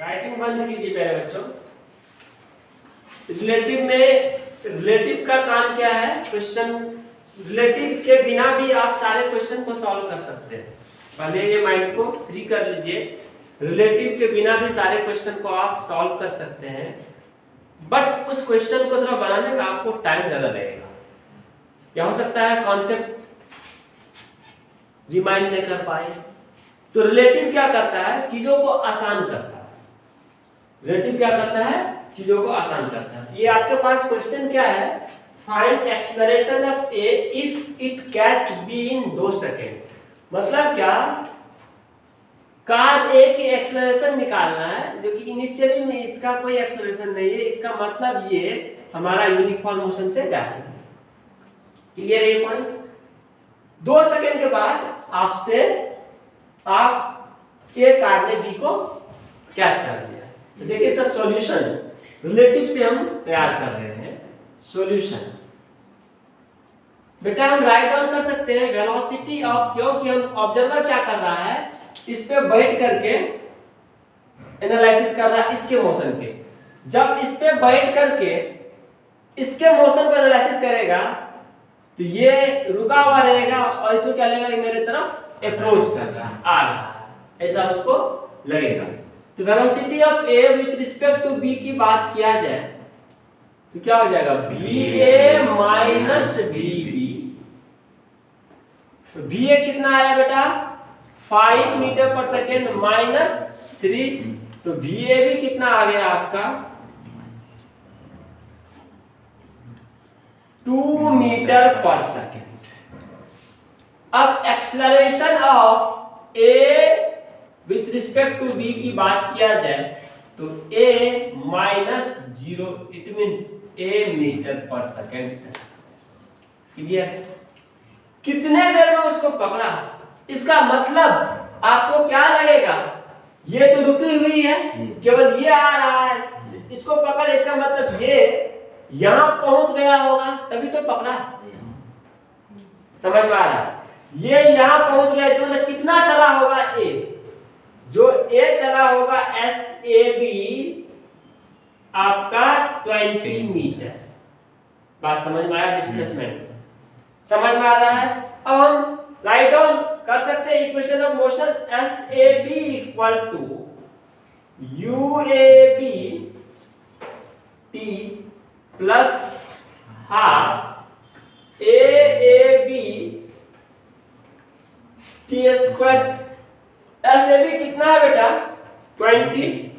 Writing बंद कीजिए प्यारे बच्चों। रिलेटिव में रिलेटिव का काम क्या है? क्वेश्चन रिलेटिव के बिना भी आप सारे क्वेश्चन को सॉल्व कर सकते हैं। पहले ये माइंड को फ्री कर लीजिए। रिलेटिव के बिना भी सारे क्वेश्चन को आप सॉल्व कर सकते हैं, बट उस क्वेश्चन को थोड़ा बनाने में आपको टाइम ज्यादा लगेगा। क्या हो सकता है कॉन्सेप्ट रिमाइंड नहीं कर पाए, तो रिलेटिव क्या करता है? चीजों को आसान करता है। रिलेटिव क्या करता है? चीजों को आसान करता है। ये आपके पास क्वेश्चन क्या है? Find acceleration of A if it catch be in 2 second. मतलब क्या? कार ए की एक्सेलरेशन निकालना है, जो कि इनिशियली में इसका कोई एक्सेलरेशन नहीं है। इसका मतलब ये हमारा यूनिफॉर्म मोशन से जा रही है। क्लियर है ये पॉइंट? 2 सेकेंड के बाद आपसे आप ए कार ने बी को कैच कर लिया। तो देखिए इसका सॉल्यूशन रिलेटिव से हम तैयार कर रहे हैं। सॉल्यूशन बेटा हम राइट डाउन कर सकते हैं वेलोसिटी ऑफ, क्योंकि हम ऑब्जर्वर क्या कर रहा है, इस पे बैठ करके एनालिसिस कर रहा है इसके मोशन के। जब इस पे बैठ करके इसके मोशन को एनालिसिस करेगा तो ये रुका हुआ रहेगा और इसको क्या लगेगा, मेरे तरफ अप्रोच कर रहा है, आ रहा है, ऐसा उसको लगेगा। तो velocity of A with respect to B की बात किया जाए तो क्या हो जाएगा? B A minus B B. तो बी ए कितना आया बेटा? 5 मीटर पर सेकेंड माइनस 3। तो बी ए भी कितना आ गया आपका? 2 मीटर पर सेकेंड। अब acceleration of A with respect to B की बात किया जाए तो a minus 0, it means a metre पर सेकेंड। क्लियर? कितने देर में उसको पकड़ा, इसका मतलब आपको क्या लगेगा? ये तो रुकी हुई है, केवल ये आ रहा है, इसको पकड़, इसका मतलब ये यहां पहुंच गया होगा तभी तो पकड़ा। समझ में आ रहा है? ये यहां पहुंच गया, इसका मतलब कितना चला होगा ए? जो ए चला होगा एस ए बी आपका 20 मीटर। बात समझ में आया? डिस्प्लेसमेंट समझ में आ रहा है? अब हम राइट डाउन कर सकते हैं equation of motion S A B equal to U A B T plus half A B T square. एस ए बी कितना है बेटा? 20।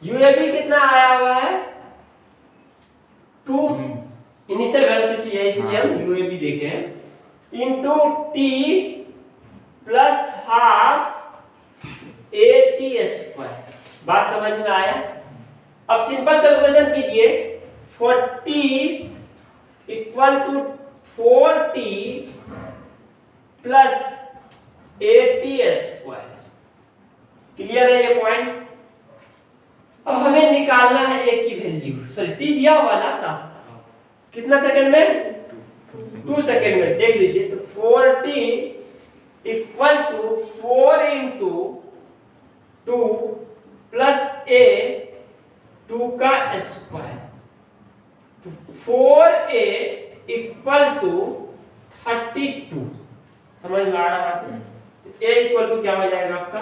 यू ए बी कितना आया हुआ है? 2। इनिशियल वेलोसिटी है इसलिए हम यू ए बी देखे हैं, into T plus half A T square. बात समझ में आया? अब सिंपल कैलकुलेशन कीजिए। 40 equal to 4t plus 80 square. Clear है ये पॉइंट? अब हमें निकालना है ए की वैल्यू। सॉरी टी दिया हुआ ना था, कितना सेकंड में? 2 सेकंड में। देख लीजिए तो 4t equal to 4 into 2 plus A 2 का स्क्वायर। तो 4a इक्वल टू 32। समझ में आ रहा है? ए इक्वल टू क्या हो जाएगा आपका?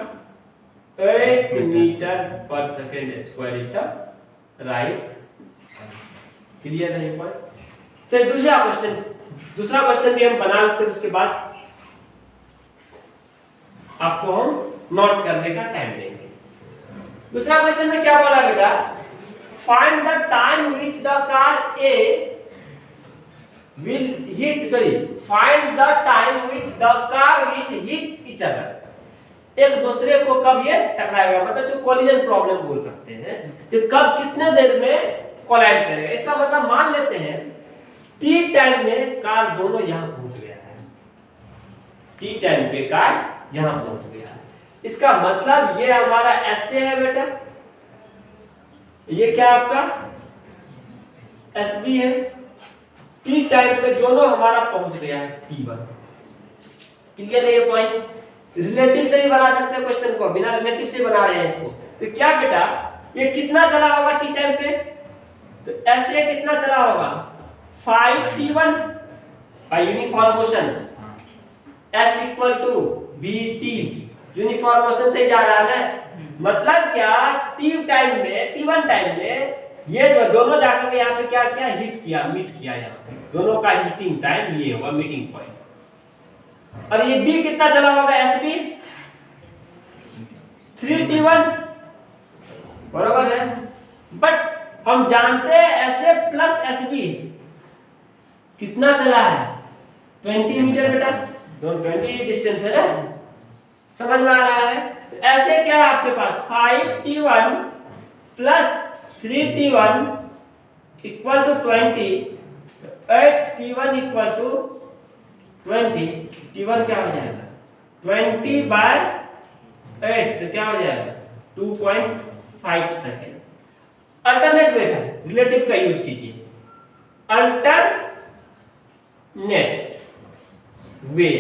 8 मीटर पर second square is the right. Clear है ये पॉइंट? चलिए दूसरा क्वेश्चन भी हम बना लेते हैं, उसके बाद आपको हम नोट करने का टाइम देंगे। दूसरा क्वेश्चन में क्या बोला बेटा? Find the time which the car A will hit, sorry, find the time which the car will hit each other। एक दूसरे को कब ये टकराएगा, मतलब इसको कोलिजन प्रॉब्लम बोल सकते हैं कि कब कितने देर में कोलाइड करेगा। इसका मतलब मान लेते हैं टी टाइम में कार दोनों यहां पहुंच गया है। टी टाइम पे कार यहां पहुंच गया है, इसका मतलब ये हमारा ऐसे है बेटा, ये क्या आपका एस बी है। टी टाइम पे दोनों हमारा पहुंच गया है T1। क्लियर है ये पॉइंट? रिलेटिव से ही बना सकते हैं क्वेश्चन को, बिना रिलेटिव से बना रहे हैं इसको। तो क्या बेटा ये कितना चला होगा टी टाइम पे, तो ऐसे कितना चला होगा 5t1 by uniform motion s equal to vt, uniform motion से जा रहा है ना। मतलब क्या t टाइम में t1 टाइम में ये जो दोनों जाकर के यहाँ पे क्या क्या मीट किया यहाँ पे, दोनों का हीटिंग टाइम ये होगा मीटिंग पॉइंट। और ये b कितना चला होगा sb 3t1 बराबर है। बट हम जानते हैं ऐसे प्लस एसबी कितना चला है 20 मीटर बेटा, 20 डिस्टेंस है ना, समझ में आ रहा है। तो ऐसे क्या है आपके पास 5t1 plus 3t1 equal to 20, 8t1 equal to 20, t1 क्या हो जाएगा 20 बाय 8, तो क्या हो जाएगा 2.5 सेकेंड। अल्टरनेट मेथड रिलेटिव का यूज कीजिए, अल्टरनेट वे।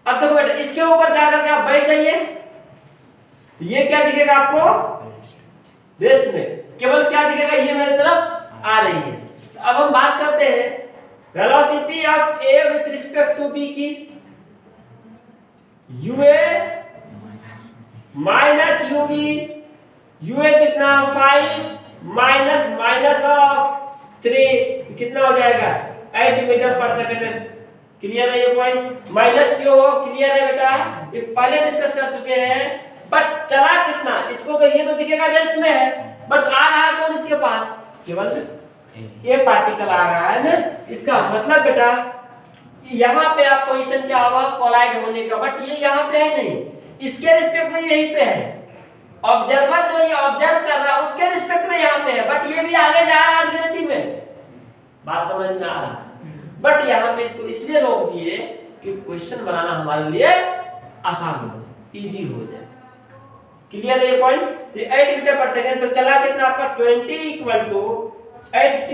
अब देखो बेटा इसके ऊपर जाकर के आप बैठ जाइए, ये क्या दिखेगा आपको रेस्ट में, केवल क्या दिखेगा ये मेरी तरफ आ रही है। अब हम बात करते हैं velocity of A with respect to B की, यूए माइनस यूबी, यूए कितना 5 माइनस ऑफ 3 कितना हो जाएगा 8 मीटर पर सेकंड। क्लियर है ये पॉइंट, माइनस क्यों हो क्लियर है बेटा, ये पहले डिस्कस कर चुके हैं। बट चला कितना इसको, तो ये तो दिखेगा रेस्ट में है, बट आ रहा है कौन इसके पास, केवल ये पार्टिकल आ रहा है ना। इसका मतलब बेटा यहाँ पे आप पोजीशन क्या होगा कोलाइड होने का, बट ये यहाँ पे है नहीं, इसके रिस्पेक्ट में यहीं पे है। ऑब्जर्वर जो ये ऑब्जर्व कर रहा है उसके रिस्पेक्ट में यहाँ पे है, बट ये भी आगे जा रहा है रिलेटिव में, बात समझ में आ रहा है। बट यहाँ पे इसको इसलिए रोक दिए कि क्वेश्चन बनाना हमारे लिए आसान हो, इजी हो जाए। क्लियर है ये पॉइंट। तो 8 मीटर पर सेकंड, तो चला कितना आपका 20 इक्वल टू 8t,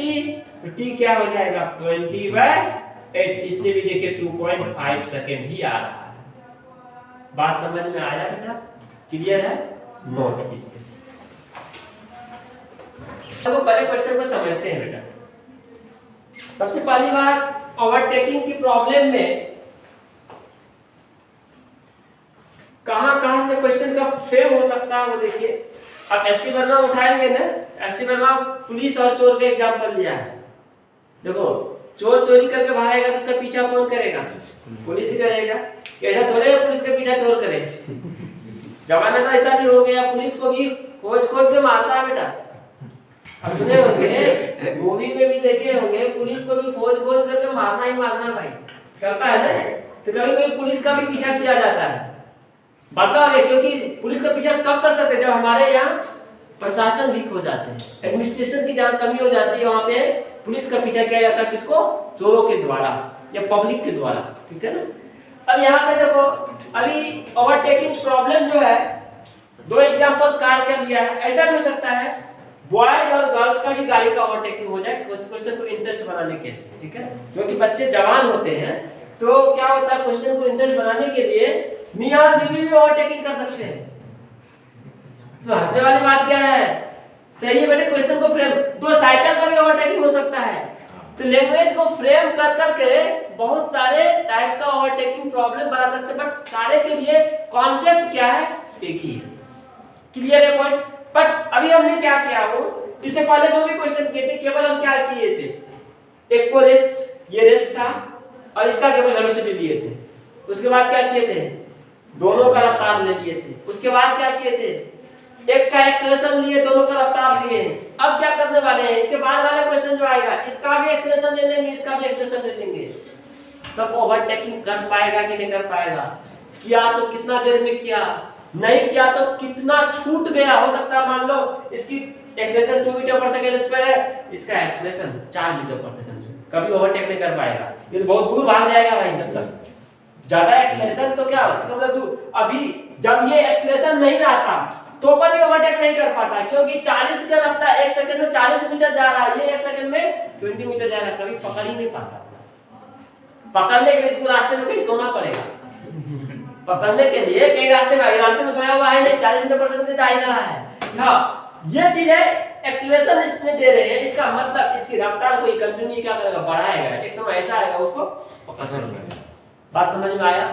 तो t क्या हो जाएगा 20 बाय 8, इससे भी देखिए 2.5 सेकंड ही आ रहा है। बात समझ में आया बेटा, क्लियर है, नोट कीजिए। तो पहले क्वेश्चन को समझते हैं बेटा। सबसे पहली बात ओवरटेकिंग की प्रॉब्लम में कहां से क्वेश्चन का फ्रेम हो सकता है वो देखिए। अब एससी वर्मा उठाएंगे ना, एससी वर्मा पुलिस और चोर का एग्जांपल लिया है। देखो चोर चोरी करके भागेगा तो उसका पीछा कौन करेगा, पुलिस ही करेगा। ऐसा थोड़े है पुलिस का पीछा चोर करे, जमाना तो ऐसा भी हो गया, पुलिस को भी खोज के मारता है बेटा। अब सुने होंगे मूवी में भी देखे होंगे, पुलिस को भी खोज करके मारना ही मारना भाई करता है ना। तो कभी कभी पुलिस का भी पीछा किया जाता है, बताओगे क्योंकि पुलिस का पीछा कब कर सकते हैं जब हमारे यहाँ प्रशासन वीक हो जाते हैं, एडमिनिस्ट्रेशन की जहाँ कमी हो जाती है वहाँ पे पुलिस का पीछा किया जाता है, किसको, चोरों के द्वारा या पब्लिक के द्वारा, ठीक है ना। अब यहाँ पे देखो अभी ओवरटेकिंग प्रॉब्लम जो है, दो एग्जांपल कार का दिया है। ऐसा भी हो सकता है बॉयज और गर्ल्स का भी गाड़ी का ओवरटेकिंग हो जाए कुछ क्वेश्चन को इंटरेस्ट बनाने के लिए, ठीक है, क्योंकि बच्चे जवान होते हैं तो क्या होता है क्वेश्चन को इंटरेस्ट बनाने के लिए मियां और बीवी भी ओवरटेकिंग कर सकते हैं। तो हंसने वाली बात क्या है, सही है बेटे, क्वेश्चन को फ्रेम, दो साइकिल का भी ओवरटेकिंग हो सकता है। तो लैंग्वेज को फ्रेम कर करके बहुत सारे टाइप का ओवरटेकिंग प्रॉब्लम बना सकते हैं, बट सारे के लिए कॉन्सेप्ट क्या है, एक ही है। क्लियर है पॉइंट। बट अभी हमने क्या किया हो, इससे पहले जो भी क्वेश्चन किए थे केवल हम क्या किए थे, एक को रेस्ट, ये रेस्ट था और इसका केवल वेलोसिटी लिए थे। उसके बाद क्या किए थे, दोनों का रफ्तार ले लिए थे। उसके बाद क्या किए थे, एक का एक्सेलरेशन लिए, दोनों का रफ्तार लिए। अब क्या करने वाले हैं, इसके बाद वाला क्वेश्चन जो आएगा इसका भी एक्सेलरेशन ले लेंगे, इसका भी एक्सेलरेशन ले लेंगे। तब ओवरटेकिंग कर पाएगा कि नहीं कर पाएगा, किया तो कितना देर में किया, नहीं किया तो कितना छूट गया। हो सकता है मान लो इसकी एक्सेलरेशन 2 मीटर पर सेकंड स्क्वायर है, इसका एक्सेलरेशन 4 मीटर पर सेकंड, कभी ओवरटेक नहीं कर पाएगा, ये तो बहुत दूर भाग जाएगा भाई। तब तक ज्यादा एक्सेलरेशन तो क्या मतलब दूर, अभी जब ये एक्सेलरेशन नहीं रहता तो पर भी ओवरटेक नहीं कर पाता, क्योंकि 40 का रफ्तार 1 सेकंड में 40 मीटर जा रहा है, ये 1 सेकंड में 20 मीटर जा रहा है, कभी पकड़ ही नहीं पाता। पकड़ने के लिए इसको रास्ते में कहीं सोना पड़ेगा। पकड़ने के लिए कहीं रास्ते में सोया हुआ है नहीं, 40 मीटर पर सेकंड से जा ही रहा है। हाँ ये चीज है, एक्सीलरेशन इसमें दे रहे हैं, इसका मतलब इसकी रफ्तार को कंटिन्यू क्या करेगा, बढ़ाएगा। एक समय ऐसा आएगा उसको पकड़ना। बात समझ में आया?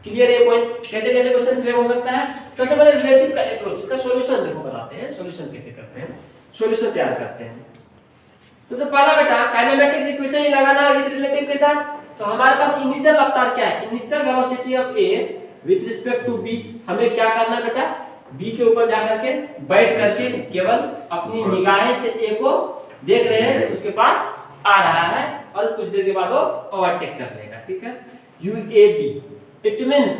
क्लियर है पॉइंट? कैसे कैसे क्वेश्चन फ्रेम हो सकता है? सबसे पहले रिलेटिव का अप्रोच, इसका सॉल्यूशन देखो बताते हैं। सॉल्यूशन कैसे करते हैं, सॉल्यूशन तैयार करते हैं। सबसे पहला बेटा काइनेमेटिक्स इक्वेशन लगाना है विद रिलेटिव के साथ। तो हमारे पास इनिशियल रफ्तार क्या है, initial velocity of A with respect to B. हमें क्या करना है बेटा, बी के ऊपर जाकर के बैठ करके केवल अपनी निगाहें से ए को देख रहे हैं, उसके पास आ रहा है और कुछ देर के बाद वो ओवरटेक कर लेगा। ठीक है, U A B, it means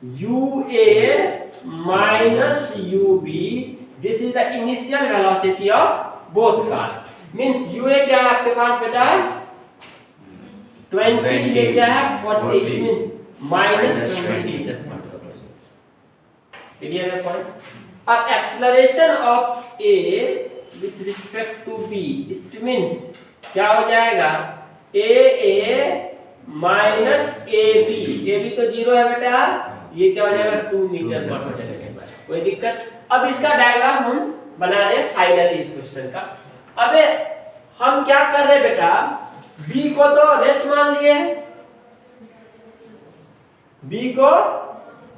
U A minus U B, this is the initial velocity of both car. Means U A क्या है आपके पास बेटा 20, ये क्या है 40, मींस माइनस 20 मीटर। क्लियर है पॉइंट? अब acceleration of A with respect to B, it means क्या हो जाएगा ए माइनस ए बी तो 0 है बेटा, ये क्या हो जाएगा 2 मीटर पर सेकंड। कोई दिक्कत? अब इसका डायग्राम हम बना रहे हैं फाइनली इस क्वेश्चन का। अबे हम क्या कर रहे हैं बेटा, बी को तो रेस्ट मान लिए हैं, बी को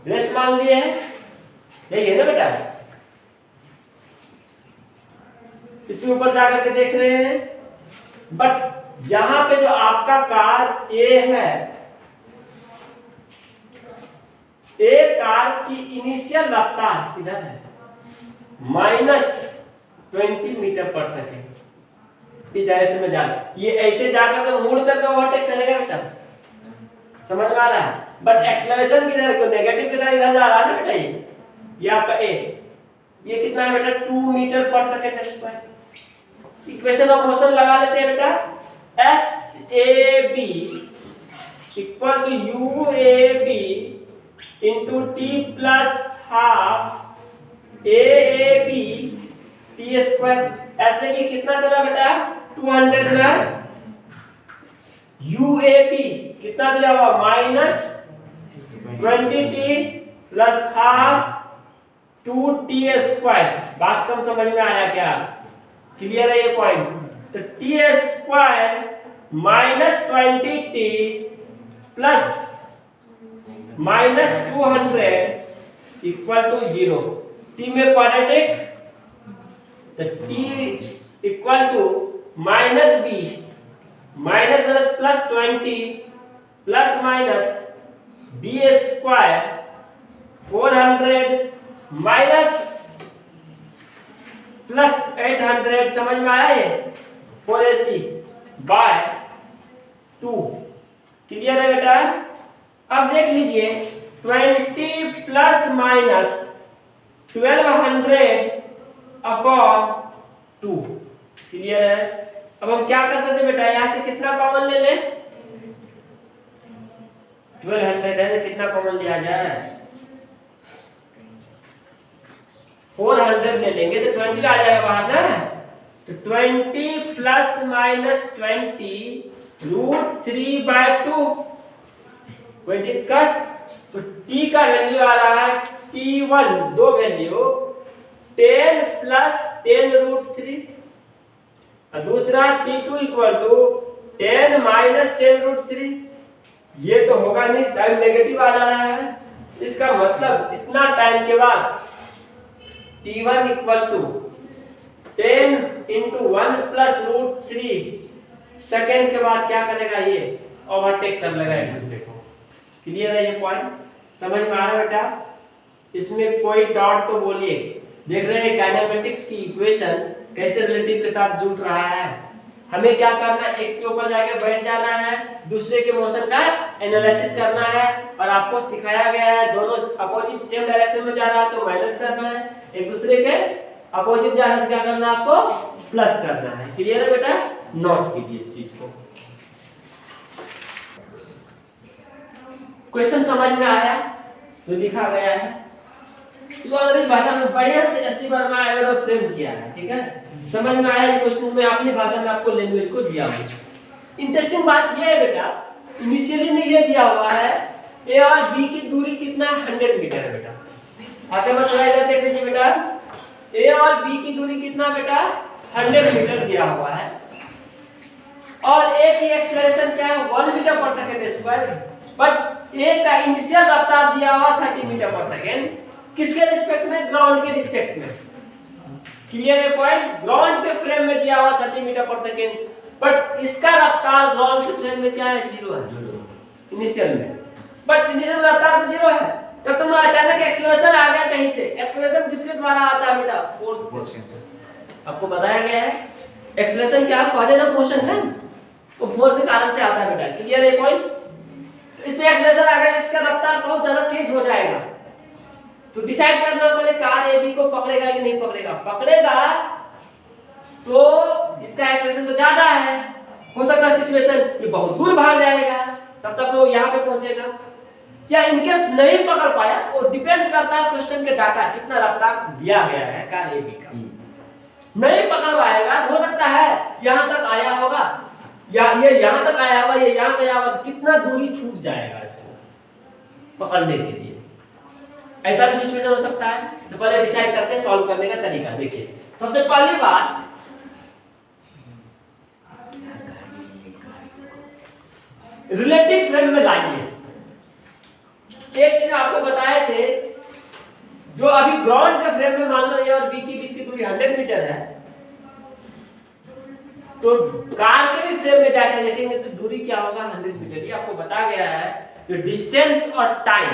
रेस्ट मान लिए हैं, यही है ना बेटा। इसके ऊपर जाकर के देख रहे हैं, बट यहां पे जो आपका कार ए है, ए कार की इनिशियल रफ्तार इधर है -20 मीटर पर सेकेंड। इस डायरेक्शन में जा, ये ऐसे जाकर के मुड़ करके ओवरटेक करेगा बेटा, समझ में आ रहा है? बट एक्सेलरेशन किधर को नेगेटिव के साथ इधर जा रहा है ना बेटा। ये आपका ए, ये कितना है बेटा 2 मीटर पर second square. Equation of motion लगा लेते हैं बेटा, S A B equal to U A B into T plus half A B T square. ऐसे कि कितना चला बेटा 200 में, यू ए बी कितना दिया हुआ -20t plus half 2t square. बात कम समझ में आया क्या? क्लियर है ये पॉइंट? तो T square -20t plus -200 equal to 0। T में क्वाड्रेटिक, तो t equal to minus B minus plus 20 plus minus B square 400 minus plus 800, समझ में आया ये 4ac बाय 2। क्लियर है बेटा? अब देख लीजिए 20 प्लस माइनस 1200 अपॉन 2। क्लियर है? अब हम क्या कर सकते बेटा, यहां से कितना कॉमन ले ले, 1200 है तो कितना कॉमन लिया जाए, 400 ले लेंगे तो 20 आ जाएगा बाहर ना। तो 20 प्लस माइनस 20 √3/2। कोई दिक्कत? तो t का वैल्यू आ रहा है t1, दो वैल्यू 10 प्लस 10√3 और दूसरा t2 इक्वल टू 10 माइनस 10√3। ये तो होगा नहीं, टाइम नेगेटिव आ जा रहा है। इसका मतलब इतना टाइम के बाद t1 equal to 10 into 1 plus √3 second के बाद क्या करेगा, ये ओवरटेक कर लेगा एक दूसरे को। क्लियर है ये पॉइंट? समझ में आ रहा है बेटा? इसमें कोई डाउट तो बोलिए। देख रहे हैं काइनेमेटिक्स की इक्वेशन कैसे रिलेटिव के साथ जुड़ रहा है। हमें क्या करना है, एक के ऊपर जाके बैठ जाना है, दूसरे के मोशन का एनालिसिस करना है। और आपको सिखाया गया है दोनों अपोजिट सेम डायरेक्शन में जा रहा है तो माइनस करना है, एक दूसरे के अपोजिट जा रहा है क्या करना है, आपको प्लस करना है। क्लियर है बेटा? नोट कीजिए इस चीज को। क्वेश्चन समझ में आया तो लिखा गया है, इसको अंग्रेजी भाषा में बढ़िया से 80 बार में फ्रेम किया है। ठीक है, समझ में आया ये क्वेश्चन में अपनी भाषा में आपको लैंग्वेज को दिया हुआ। इंटरेस्टिंग बात ये है बेटा, इनिशियली में ये दिया हुआ है ए और बी की दूरी कितना है 100 मीटर है बेटा। आगे मत इधर देख लीजिए बेटा, ए और बी की दूरी कितना बेटा 100 मीटर दिया हुआ है और ए की एक्सेलरेशन क्या है 1 मीटर पर सेकंड स्क्वायर, बट ए का इनिशियल रफ्तार दिया हुआ 30 मीटर पर सेकंड, किसके रिस्पेक्ट में, ग्राउंड के रिस्पेक्ट में। क्लियर है पॉइंट, ग्राउंड के फ्रेम में दिया हुआ 30 मीटर पर सेकंड, बट इसका रफ्तार ग्राउंड के फ्रेम में क्या है 0 है इनिशियल में, बट इनिशियल रफ्तार तो 0 है। तो तुम अचानक एक्सेलरेशन आ गया कहीं से, एक्सेलरेशन किसके द्वारा आता है बेटा, फोर्स से। आपको बताया गया है एक्सेलरेशन क्या है, कॉजेज ऑफ मोशन है, वो फोर्स के कारण से आता है बेटा। क्लियर है पॉइंट, तो इसमें एक्सेलरेशन आ गया, इसका रफ्तार बहुत ज्यादा तेज हो जाएगा, तो डिसाइड करना पहले कार ए बी को पकड़ेगा कि नहीं पकड़ेगा। पकड़ेगा तो इसका एक्सेलरेशन तो ज्यादा है, हो सकता है सिचुएशन ये बहुत दूर भाग जाएगा, तब तक वो यहाँ पे पहुंचेगा, या इनकेस नहीं पकड़ पाया, वो डिपेंड करता है क्वेश्चन के डाटा कितना रफ्तार दिया गया है कार ए बी का। नहीं पकड़ पाएगा तो हो सकता है यहाँ तक आया होगा, या ये यहाँ तक आया होगा, ये यहाँ पे आया होगा, तो कितना दूरी छूट जाएगा इसको पकड़ने के लिए, ऐसा भी सिचुएशन हो सकता है। तो पहले डिसाइड करते हैं सॉल्व करने का तरीका। देखिए सबसे पहली बात, रिलेटिव फ्रेम में लाइए। एक चीज आपको बताए थे, जो अभी ग्राउंड के फ्रेम में मान लो ए और बी के बीच की दूरी 100 मीटर है, तो कार के भी फ्रेम में जाकर देखेंगे तो दूरी क्या होगा 100 मीटर। ये आपको बताया गया है कि डिस्टेंस और टाइम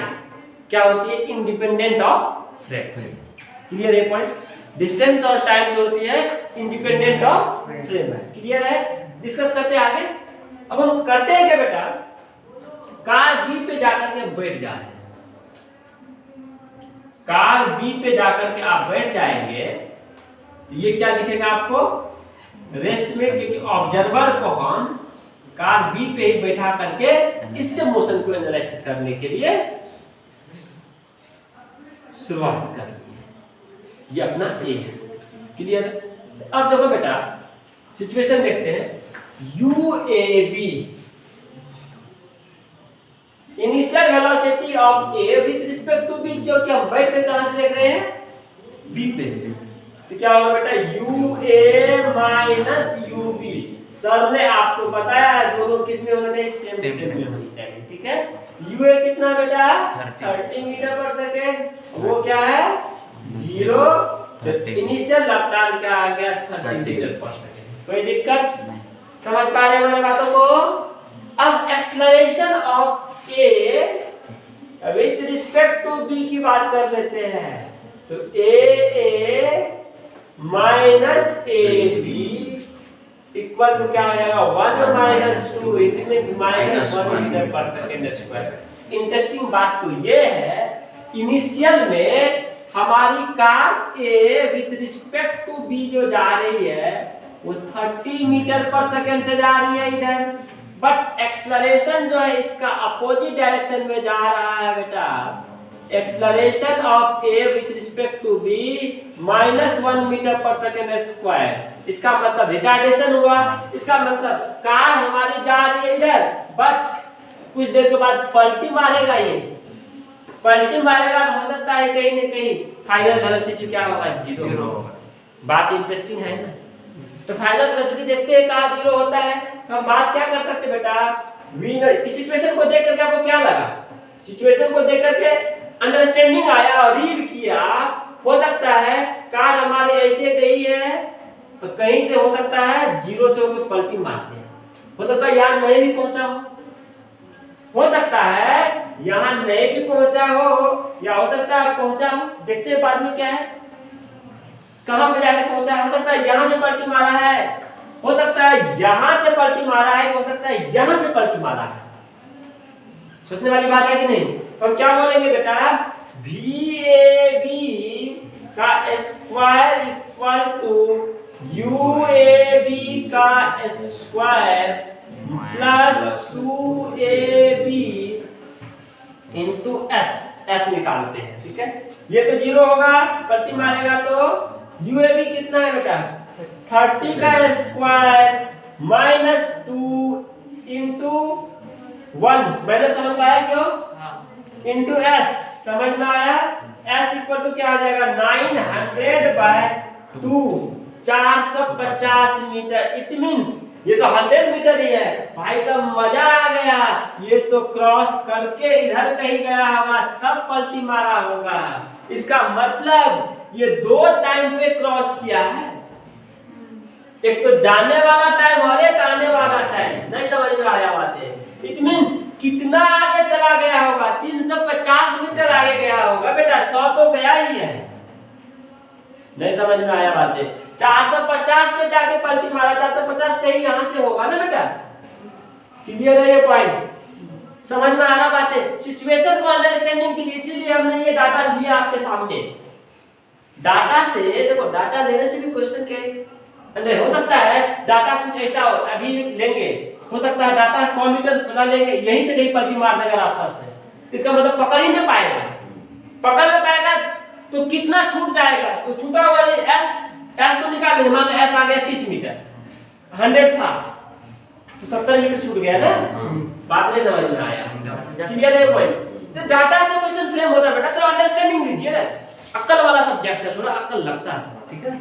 क्या होती है, इंडिपेंडेंट ऑफ फ्रेम। क्लियर है पॉइंट, डिस्टेंस और टाइम जो होती है इंडिपेंडेंट ऑफ फ्रेम है। क्लियर है, डिस्कस करते हैं आगे। अब हम करते हैं क्या बेटा, कार बी पे जाकर के बैठ जा रहे हैं, कार बी पे जाकर के आप बैठ जाएंगे, तो ये क्या दिखेगा आपको, रेस्ट में, क्योंकि ऑब्जर्वर को हम कार बी पे ही बैठा करके इसके मोशन को एनालिसिस करने के लिए शुरुआत कर ली है। ये अपना ए है। क्लियर, अब देखो बेटा सिचुएशन देखते हैं, UAV initial velocity of A with respect to B, जो कि हम बैठ के कहां से देख रहे हैं, बी पे से, तो क्या होगा बेटा UA माइनस UB। सर ने आपको बताया है दोनों किस में होने चाहिए, सेम फ्रेम में होनी चाहिए। ठीक है, UA कितना बेटा 30 मीटर पर सेकेंड, वो क्या है 0, इनिशियल रफ्तार क्या आ गया 30 मीटर पर सेकेंड। कोई दिक्कत नहीं, समझ पा रहे हैं हमारे बातों को। अब acceleration of A with respect to B की बात कर लेते हैं, तो A minus A B equal to क्या हो जाएगा 1 माइनस 2, इट मींस -1 मीटर पर सेकंड स्क्वायर। इंटरेस्टिंग बात तो ये है, इनिशियल में हमारी car A with respect to B जो जा रही है वो 30 मीटर पर सेकंड से जा रही है इधर, बट एक्सेलरेशन जो है इसका अपोजिट डायरेक्शन में जा रहा है बेटा। Acceleration of A with respect to B -1 metre पर सेकंड स्क्वायर। इसका मतलब रिटार्डेशन हुआ, इसका मतलब कार हमारी जा रही है इधर, बट कुछ देर के बाद पलटी मारेगा, ये पलटी मारेगा तो हो सकता है कहीं न कहीं फाइनल वेलोसिटी क्या होगा 0 होगा। बात इंटरेस्टिंग है ना, तो फाइनल वेलोसिटी देखते हैं कहाँ 0 होता है, तो हम बात क्या कर सकते बेटा, वी इस सिचुएशन को देख करके आपको क्या लगा, सिचुएशन को देख करके अंडरस्टैंडिंग आया और रीड किया, हो सकता है कार हमारे ऐसे गई है तो कहीं से हो सकता है 0 से होकर पलटी मारते हैं, हो सकता है यहाँ नहीं भी पहुंचा हो सकता है यहाँ नहीं भी पहुंचा हो, या हो सकता है पहुंचा हो। देखते हैं बाद में क्या है, कहां पे जाके पहुंचा, हो सकता है यहाँ से पलटी मारा है, हो सकता है यहाँ से पलटी मारा है, हो सकता है यहाँ से पलटी मारा है। सोचने वाली बात है कि नहीं। तो हम क्या बोलेंगे बेटा, VAB का स्क्वायर इक्वल टू UAB का square plus 2AB into S निकालते हैं। ठीक है, ये तो 0 होगा, पलटी मारेगा तो UAB कितना है बेटा 30 का स्क्वायर -2 इंटू 1 मैंने समझ में आया क्यों? इंटू एस समझ में आया। एस इक्वल टू क्या आ जाएगा 900/2 450 मीटर। इट मींस ये तो 100 मीटर ही है भाई साहब, मजा आ गया। ये तो क्रॉस करके इधर कहीं गया होगा तब पलटी मारा होगा। इसका मतलब ये 2 टाइम पे क्रॉस किया है, एक तो जाने वाला टाइम और एक आने वाला टाइम। नहीं समझ में आया बातें? इट मीन कितना आगे चला गया होगा? 350 मीटर आगे गया होगा बेटा, 100 तो गया ही है। नहीं समझ में आया बातें? 450 पे जाके पलटी मारा, 450 कहीं यहां से होगा ना बेटा। क्लियर है ये पॉइंट? समझ में आ रहा बातें? सिचुएशन को अंडरस्टैंडिंग के लिए इसीलिए हमने ये डाटा लिया आपके सामने। डाटा से देखो, डाटा लेने से भी क्वेश्चन के हो सकता है डाटा कुछ ऐसा हो, अभी लेंगे हो सकता है डाटा 100 मीटर बना लेंगे, यहीं से कहीं पलटी मार देगा रास्ता से। इसका मतलब पकड़ ही नहीं पाएगा। पकड़ नहीं पाएगा तो कितना छूट जाएगा? तो छूटा हुआ एस तो निकाल लेंगे। मान लो एस आ गया 30 मीटर, 100 था तो 70 मीटर छूट गया ना। बात नहीं समझ में आया? क्लियर है पॉइंट? तो डाटा से क्वेश्चन फ्रेम होता है बेटा, तो अंडरस्टैंडिंग लीजिए ना। अक्ल वाला सब्जेक्ट है, थोड़ा अक्ल लगता है, ठीक है?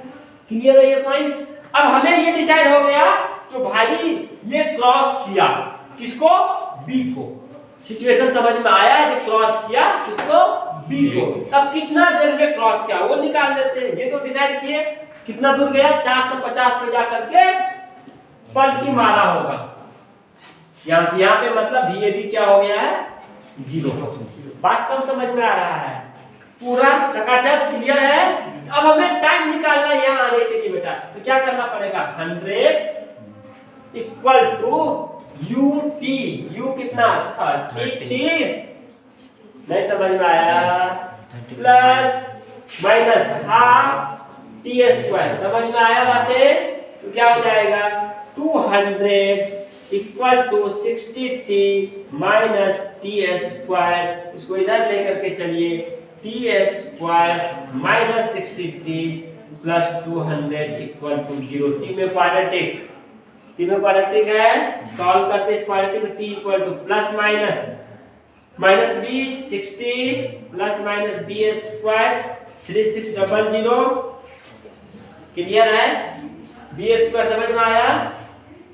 क्लियर है ये पॉइंट? अब हमें ये डिसाइड हो गया तो भाई ये क्रॉस किया किसको? बी को। सिचुएशन समझ में आया है कि क्रॉस किया किसको? बी को। अब कितना देर में क्रॉस किया वो निकाल देते हैं। ये तो डिसाइड किए कितना दूर गया, 450 पे जाकर के पलटी मारा होगा। यहां से यहां पे मतलब VAB क्या हो गया है? 0। बात कब समझ में आ रहा है? पूरा चकाचक क्लियर है? अब हमें टाइम निकालना है यहाँ आने के लिए बेटा, तो क्या करना पड़ेगा? 100 इक्वल टू UT। U कितना? 30T। नहीं समझ में आया? प्लस माइनस हाफ T² समझ में आया बातें? तो क्या हो जाएगा? 200 equal to 60T minus T²। इसको इधर लेकर के चलिए, T² minus 60T plus 200 equal to 0। T में क्वाड्रेटिक है, सॉल्व करते इस क्वाड्रेटिक में। T equal to plus minus B 60 plus minus B² 3600। Clear है? B² समझ में आया?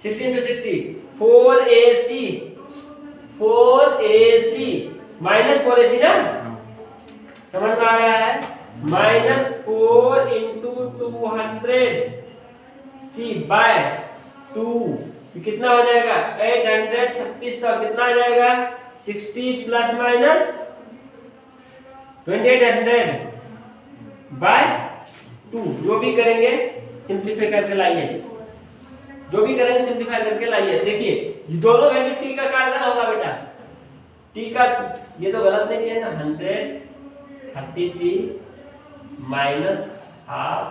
60 into 60 4AC माइनस 4AC ना, समझ में आ रहा है? -4 into 200C/2 कितना हो जाएगा? 800 3600 कितना आ जाएगा? 60 प्लस माइनस 2800/2। जो भी करेंगे सिंपलीफाई करके लाइए, जो भी करेंगे सिंपलीफाई करके लाइए। देखिए दोनों वैल्यू टी का कार्बन होगा बेटा। टी का ये तो गलत नहीं किया ना, 130T minus half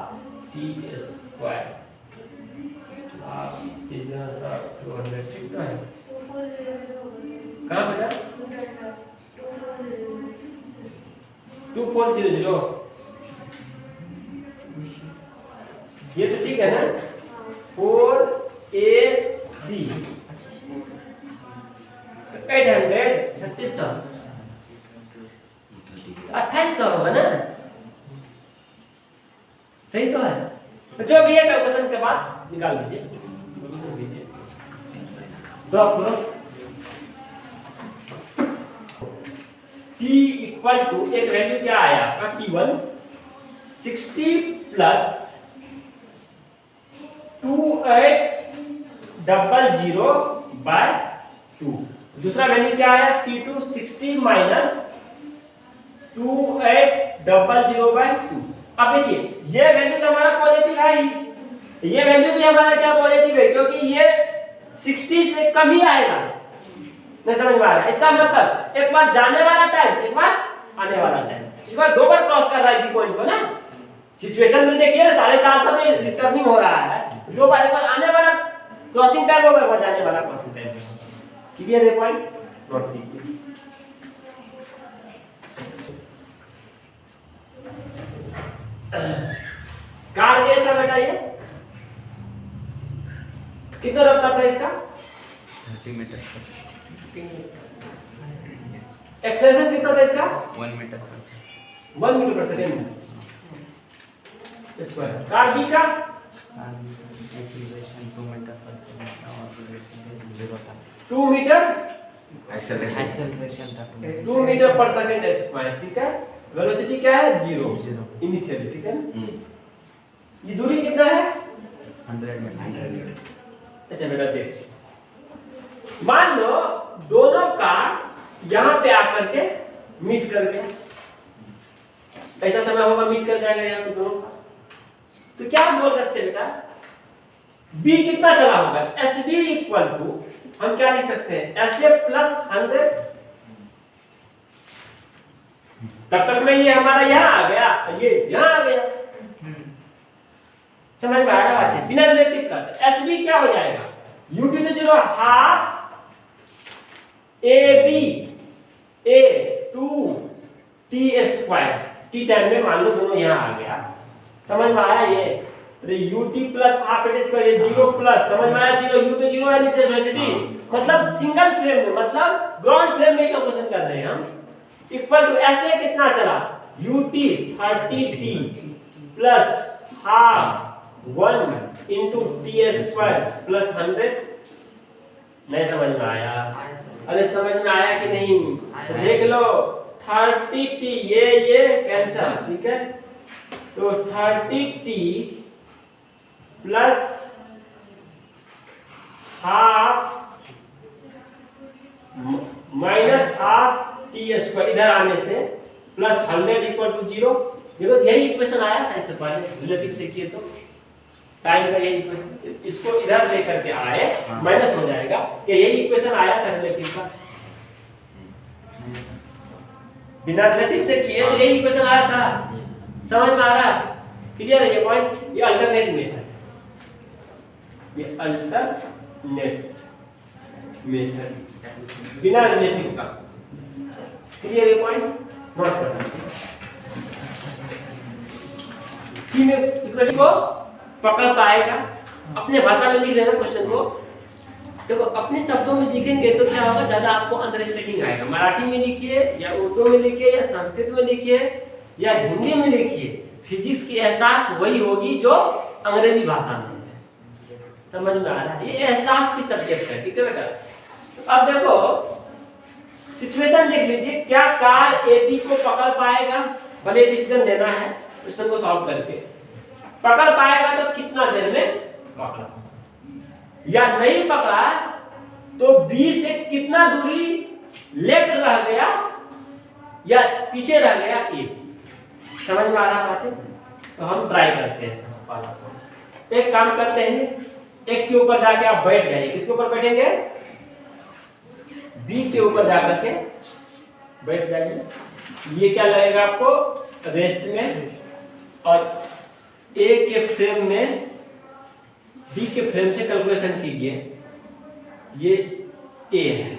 T² half 200 ठीक तो है। कहाँ बेटा? 2400 ये तो ठीक है ना? 4AC 800 3600 2800 होगा ना? सही तो है। तो जो भी है कैलकुलेशन के बाद निकाल लीजिए। ड्रॉप करो। T इक्वल टू एक वैल्यू क्या आया आपका? T1 60 plus 2800/2। दूसरा वैल्यू क्या आया? T2 60 minus 2800/2। अब देखिए ये वैल्यू तो हमारा पॉजिटिव है ही, ये वैल्यू भी हमारा क्या पॉजिटिव है, क्योंकि ये 60 से कम ही आएगा। नहीं समझ में आ रहा है? इसका मतलब एक बार जाने वाला टाइम, एक बार आने वाला टाइम, इस बार 2 बार क्रॉस कर रहा है बी पॉइंट को ना। सिचुएशन में देखिए 450 में रिटर्निंग हो रहा है, 2 बार, एक बार आने वाला क्रॉसिंग टाइम होगा, एक बार जाने वाला क्रॉसिंग टाइम होगा। क्लियर है पॉइंट? नोट कीजिए। कार ये था बेटा, ये कितना रफ्तार था इसका? 30 मीटर। एक्सेलरेशन कितना था इसका? 1 मीटर पर 1 मीटर पर सेकंड स्क्वायर। कार बी का एक्सीलरेशन 2 मीटर पर सेकंड और रोटेशन 0 था। 2 मीटर एक्सेलरेशन था 2 मीटर पर सेकंड स्क्वायर, ठीक है। वेलोसिटी क्या है? 0 इनिशियली, ठीक है। ये दूरी कितना है? 100 मीटर। अच्छा बेटा देख, मान लो दोनों कार यहाँ पे आकर के मीट कर गया, ऐसा समय होगा मीट कर जाएगा यहाँ पे दोनों का, तो क्या बोल सकते हैं बेटा? बी कितना चला होगा? एस बी इक्वल टू हम क्या लिख सकते हैं? S A plus 100। तब तक में ये हमारा यहाँ आ गया, ये यहाँ आ गया। समझ में आ रहा बात है? बिना रिलेटिव का एस बी क्या हो जाएगा? U to the 0 half A B A 2 T square. T time में मान लो दोनों यहाँ आ गया, समझ में आया? ये अरे यू टी प्लस हाफ ए स्क्वायर, ये 0 प्लस, समझ में आया? 0 यू तो 0 है इनिशियल वेलोसिटी, मतलब सिंगल फ्रेम में, मतलब ग्राउंड फ्रेम में कैलकुलेशन कर रहे हैं हम। इक्वल टू ऐसे कितना चला? U T 30 T plus half 1 into T square plus 100। नहीं समझ में आया? अरे समझ में आया कि नहीं? तो देख लो 30 टी ये कैंसिल, ठीक है। तो 30 T plus half minus half T square इधर आने से प्लस 100 इक्वल टू 0। देखो यही इक्वेशन आया था इससे पहले, रिलेटिव से किए तो टाइम का यही इक्वेशन, इसको इधर लेकर के आए माइनस हो जाएगा कि यही इक्वेशन आया था रिलेटिव का। बिना रिलेटिव से किए तो यही इक्वेशन आया था, समझ में आ रहा? क्लियर है ये पॉइंट? ये अल्टरनेट मेथड, ये अल्टरनेट मेथड बिना रिलेटिव का। क्लियर ये पॉइंट? नोट करना। कि मैं इक्वेशन को पकड़ पाएगा, अपने भाषा में लिख लेना क्वेश्चन को। देखो अपने शब्दों में लिखेंगे तो क्या होगा, ज्यादा आपको अंडरस्टैंडिंग आएगा। मराठी में लिखिए या उर्दू में लिखिए या संस्कृत में लिखिए या हिंदी में लिखिए, फिजिक्स की एहसास वही होगी जो अंग्रेजी भाषा में है। समझ में आ रहा है? ये एहसास की सब्जेक्ट है, ठीक है बेटा। तो अब देखो सिचुएशन देख लीजिए, क्या कार ए बी को पकड़ पाएगा? भले डिसीजन लेना है क्वेश्चन को सॉल्व करके। पकड़ पाएगा तो कितना देर में पकड़ा, या नहीं पकड़ा तो बी से कितना दूरी लेफ्ट रह गया या पीछे रह गया ए। समझ में आ रहा बात है? तो हम ट्राई करते हैं। एक काम करते हैं, एक के ऊपर जाके आप बैठ जाइए। किसके ऊपर बैठेंगे? बी के ऊपर जाकर के बैठ जाइए। ये क्या लगेगा आपको? रेस्ट में। और ए के फ्रेम में बी के फ्रेम से कैलकुलेशन कीजिए। ये ए है,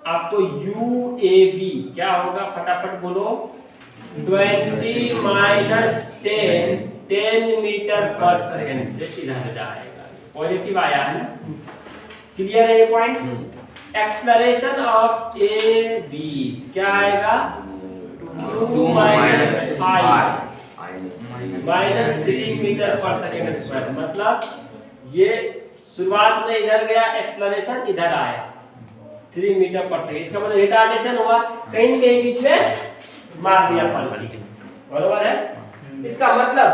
आपको यू ए बी क्या होगा फटाफट बोलो? 20 माइनस 10 मीटर पर सेकंड से इधर जाएगा। पॉजिटिव आया है ना? क्लियर है ये point? Acceleration of A B क्या आएगा? 2 माइनस 3 मीटर पर सेकंड स्क्वायर। मतलब ये शुरुआत में इधर गया, एक्सेलरेशन इधर आया 3 मीटर पर सेकंड। इसका मतलब रिटार्डेशन हुआ, कहीं न कहीं बीच में मार दिया पलटी, बराबर है? इसका मतलब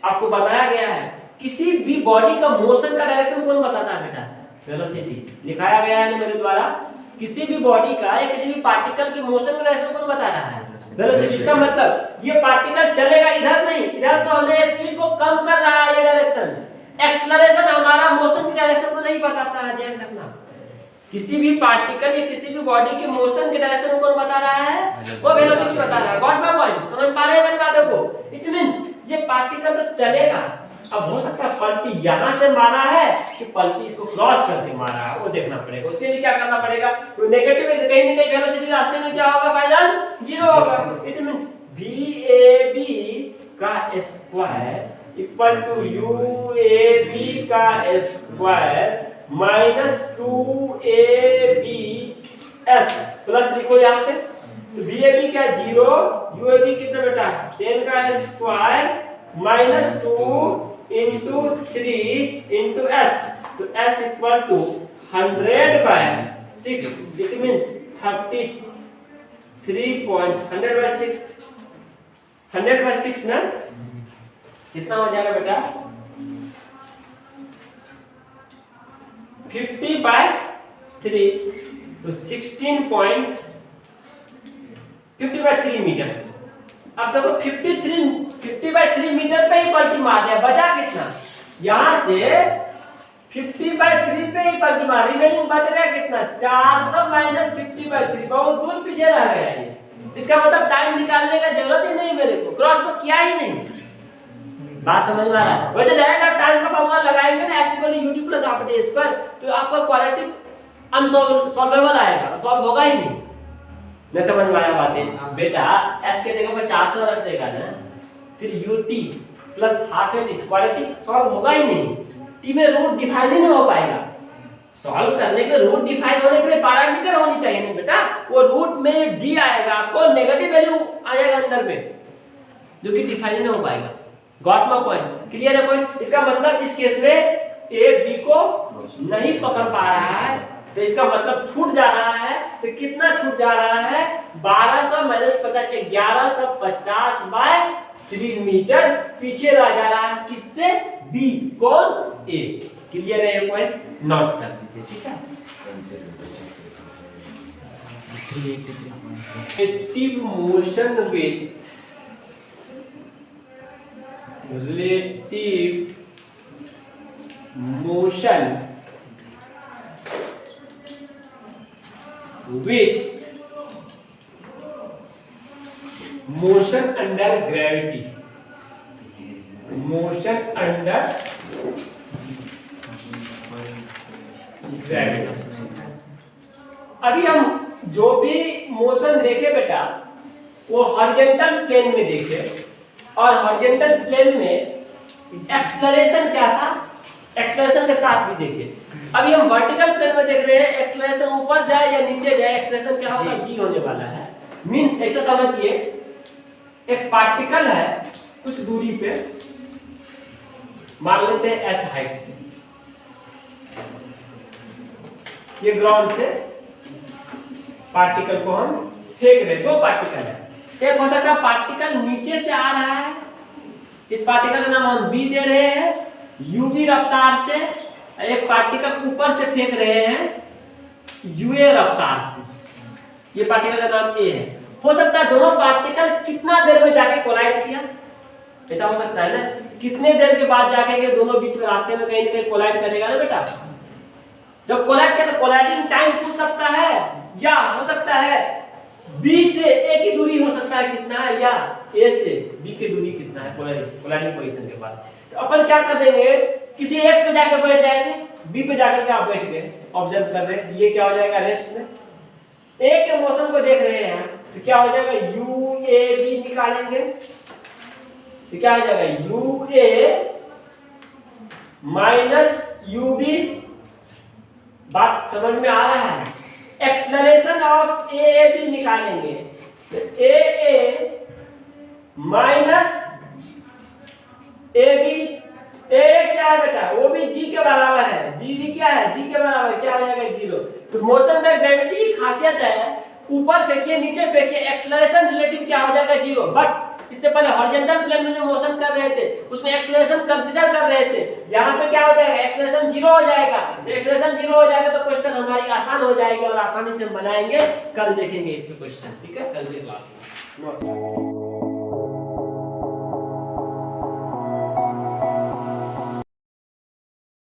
आपको बताया गया है किसी भी बॉडी का मोशन का डायरेक्शन कौन बताता है बेटा? वेलोसिटी। लिखाया गया है ना मेरे द्वारा, किसी भी बॉडी का या किसी भी पार्टिकल के मोशन का डायरेक्शन कौन बता रहा है? वेलोसिटी। इसका मतलब ये पार्टिकल चलेगा इधर नहीं, इधर तो हमें स्पीड को कम कर रहा है ये डायरेक्शन। एक्सेलरेशन हमारा मोशन की डायरेक्शन को नहीं बताता है, ध्यान रखना। किसी भी पार्टिकल या किसी भी बॉडी के मोशन की डायरेक्शन को कौन बता रहा है? वो वेलोसिटी बता रहा है। Got my point? समझ पा रहे हैं मेरी बातों को? इट मींस ये पार्टिकल तो चलेगा, अब हो सकता है पलटी यहां से मारा है कि पलटी इसको क्रॉस करके मारा है, वो देखना पड़ेगा। उसके लिए क्या करना पड़ेगा? तो नेगेटिव है, कहीं ना कहीं वेलोसिटी रास्ते में क्या होगा? फाइनल 0 होगा। इट मींस VAB का स्क्वायर इक्वल टू UAB का स्क्वायर माइनस 2ABS प्लस लिखो यहाँ पे तो BAB क्या 0, UAB कितना बेटा 10 का square minus 2 into 3 into S, तो S equal to 100/6, it means 33.100/6, 100/6 ना कितना हो जाएगा बेटा 50/3, तो 50/3 मीटर। अब देखो 50/3 मीटर पे ही पलटी मार दिया, बचा कितना यहां से 50/3 पे ही पलटी मार, रिमेनिंग बच गया कितना 400 माइनस 50/3, बहुत दूर पीछे रह गया ये। इसका मतलब टाइम निकालने का जरूरत ही नहीं, मेरे को क्रॉस तो किया ही नहीं। बात समझ में आ रहा है? वैसे डायरेक्ट आप टाइम का फॉर्मूला लगाएंगे ना ऐसे कोई UT प्लस आप टी स्क्वायर, तो आपका क्वाड्रेटिक अनसॉल्वेबल आएगा, सॉल्व होगा ही नहीं। न समझ में आया बातें बेटा? S के जगह पर 400 रख देगा ना, फिर UT plus half AT quadratic solve होगा ही नहीं। T में रूट डिफाइन ही नहीं हो पाएगा। सॉल्व करने के रूट डिफाइन होने के लिए पैरामीटर होनी चाहिए ना बेटा, वो रूट में D आएगा, आपको नेगेटिव वैल्यू आएगा अंदर में, जो कि डिफाइन नहीं हो पाएगा। Got my point? क्लियर है पॉइंट? इसका मतलब इस केस में A B को नहीं पकड़ पा रहा है, तो इसका मतलब छूट जा रहा है। तो कितना छूट जा रहा है 1200 माइनस 50, 1150/3 मीटर पीछे रह जा रहा है, किससे B, कौन A। क्लियर है ये पॉइंट? नोट कर लीजिए, ठीक है। Relative motion with relative motion with motion under gravity, motion under gravity। अभी हम जो भी मोशन देखे बेटा वो हॉरिजॉन्टल प्लेन में देखे, और हॉरिजॉन्टल प्लेन में एक्सेलरेशन क्या था, एक्सेलरेशन के साथ भी देखे। अभी हम वर्टिकल प्लेन में देख रहे हैं, एक्सेलरेशन ऊपर जाए या नीचे जाए एक्सेलरेशन क्या होगा, जी होने वाला है। मींस ऐसा समझिए, एक पार्टिकल है कुछ दूरी पे, मान लेते हैं h हाइट से, ये ग्राउंड से पार्टिकल को हम फेंक रहे, दो पार्टिकल है। एक हो सकता है पार्टिकल नीचे से आ रहा है, इस पार्टिकल का नाम हम B दे रहे हैं UV रफ्तार से, एक पार्टिकल ऊपर से फेंक रहे हैं UA रफ्तार से, ये पार्टिकल का नाम A है। हो सकता है दोनों पार्टिकल कितना देर में जाके कोलाइड किया, ऐसा हो सकता है ना, कितने देर के बाद जाके के दोनों बीच में रास्ते में कहीं ना कहीं कोलाइड करेगा ना बेटा। जब कोलाइड किया तो कोलाइडिंग टाइम पूछ सकता है, या हो सकता है B से A की दूरी हो सकता है कितना है, या A से B की दूरी कितना है कोलाइडिंग पोजीशन के बाद। तो अपन क्या कर देंगे, किसी एक पे जाकर बैठ जाएंगे, B पे जाकर के आप बैठ गए, ऑब्जर्व कर रहे हैं, ये क्या हो जाएगा रेस्ट में। एक के मोशन को देख रहे हैं तो क्या हो जाएगा UAB निकालेंगे, तो क्या हो जाएगा UA माइनस UB। बात समझ में आ रहा है? एक्सेलरेशन ऑफ AAB निकालेंगे, तो AA माइनस AB, A क्या है बेटा, वो भी G के बराबर है, BB क्या है G के बराबर, क्या हो जाएगा 0। तो मोशन में ग्रेविटी की खासियत है, ऊपर फेंकिए नीचे फेंकिए एक्सेलरेशन रिलेटिव क्या हो जाएगा 0। बट इससे पहले हॉरिजॉन्टल प्लेन में जो मोशन कर रहे थे उसमें एक्सेलरेशन कंसीडर कर रहे थे, यहाँ पे क्या हो जाएगा एक्सेलरेशन 0 हो जाएगा। एक्सेलरेशन 0 हो जाएगा तो क्वेश्चन हमारी आसान हो जाएगी और आसानी से हम बनाएंगे। कल देखेंगे इस पे क्वेश्चन, ठीक है, कल के क्लास में।